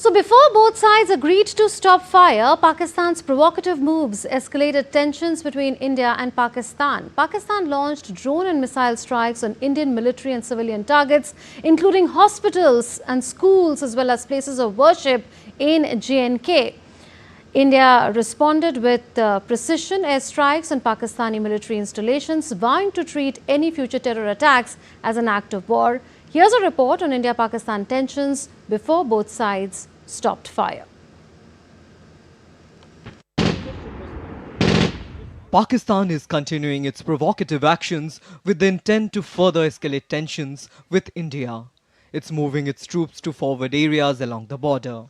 So before both sides agreed to stop fire, Pakistan's provocative moves escalated tensions between India and Pakistan. Pakistan launched drone and missile strikes on Indian military and civilian targets, including hospitals and schools as well as places of worship in J&K. India responded with precision airstrikes on Pakistani military installations, vowing to treat any future terror attacks as an act of war. Here's a report on India-Pakistan tensions before both sides stopped fire. Pakistan is continuing its provocative actions with the intent to further escalate tensions with India. It's moving its troops to forward areas along the border.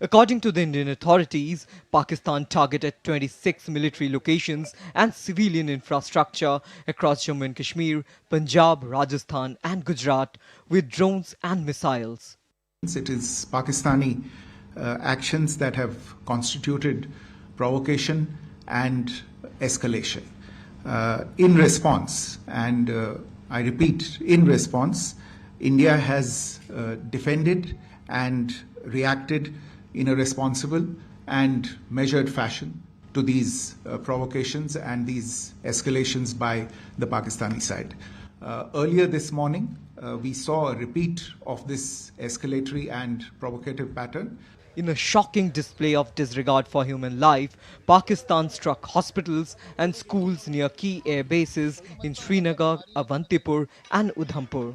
According to the Indian authorities, Pakistan targeted 26 military locations and civilian infrastructure across Jammu and Kashmir, Punjab, Rajasthan and Gujarat with drones and missiles. It is Pakistani actions that have constituted provocation and escalation. In response, and I repeat, in response, India has defended and reacted in a responsible and measured fashion to these provocations and these escalations by the Pakistani side. Earlier this morning, we saw a repeat of this escalatory and provocative pattern. In a shocking display of disregard for human life, Pakistan struck hospitals and schools near key air bases in Srinagar, Avantipur and Udhampur.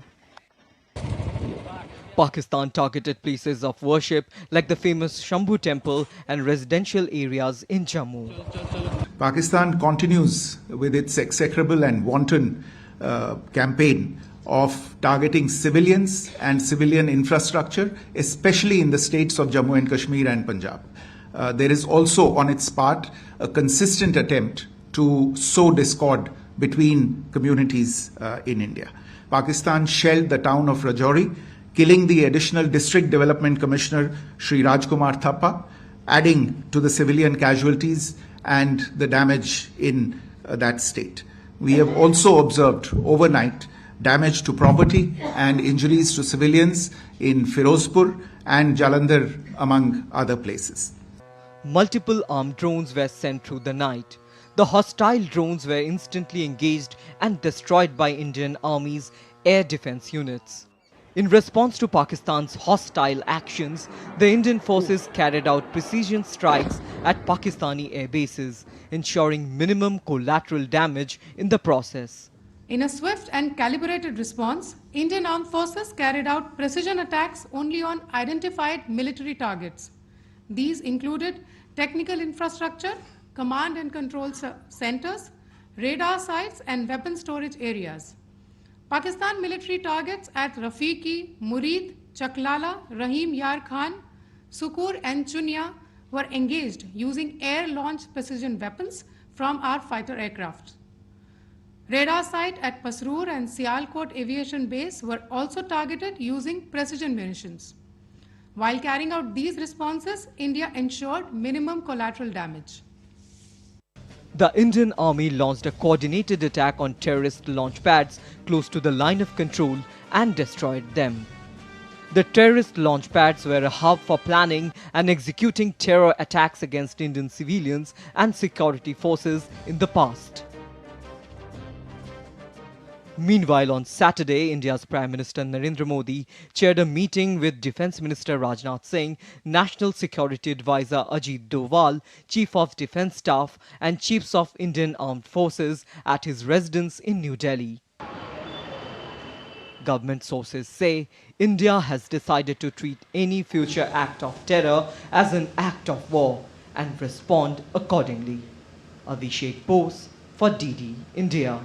Pakistan targeted places of worship like the famous Shambhu temple and residential areas in Jammu. Pakistan continues with its execrable and wanton campaign of targeting civilians and civilian infrastructure, especially in the states of Jammu and Kashmir and Punjab. There is also on its part a consistent attempt to sow discord between communities in India. Pakistan shelled the town of Rajouri, killing the additional District Development Commissioner Shri Rajkumar Thappa, adding to the civilian casualties and the damage in that state. We have also observed overnight damage to property and injuries to civilians in Firozpur and Jalandhar, among other places. Multiple armed drones were sent through the night. The hostile drones were instantly engaged and destroyed by Indian Army's air defense units. In response to Pakistan's hostile actions, the Indian forces carried out precision strikes at Pakistani air bases, ensuring minimum collateral damage in the process. In a swift and calibrated response, Indian Armed Forces carried out precision attacks only on identified military targets. These included technical infrastructure, command and control centers, radar sites and weapon storage areas. Pakistan military targets at Rafiqi, Murid, Chaklala, Rahim Yar Khan, Sukur and Chunya were engaged using air-launched precision weapons from our fighter aircraft. Radar site at Pasroor and Sialkot Aviation Base were also targeted using precision munitions. While carrying out these responses, India ensured minimum collateral damage. The Indian Army launched a coordinated attack on terrorist launch pads close to the line of control and destroyed them. The terrorist launch pads were a hub for planning and executing terror attacks against Indian civilians and security forces in the past. Meanwhile, on Saturday, India's Prime Minister Narendra Modi chaired a meeting with Defence Minister Rajnath Singh, National Security Advisor Ajit Doval, Chief of Defence Staff and Chiefs of Indian Armed Forces at his residence in New Delhi. Government sources say India has decided to treat any future act of terror as an act of war and respond accordingly. Abhishek Bose for DD India.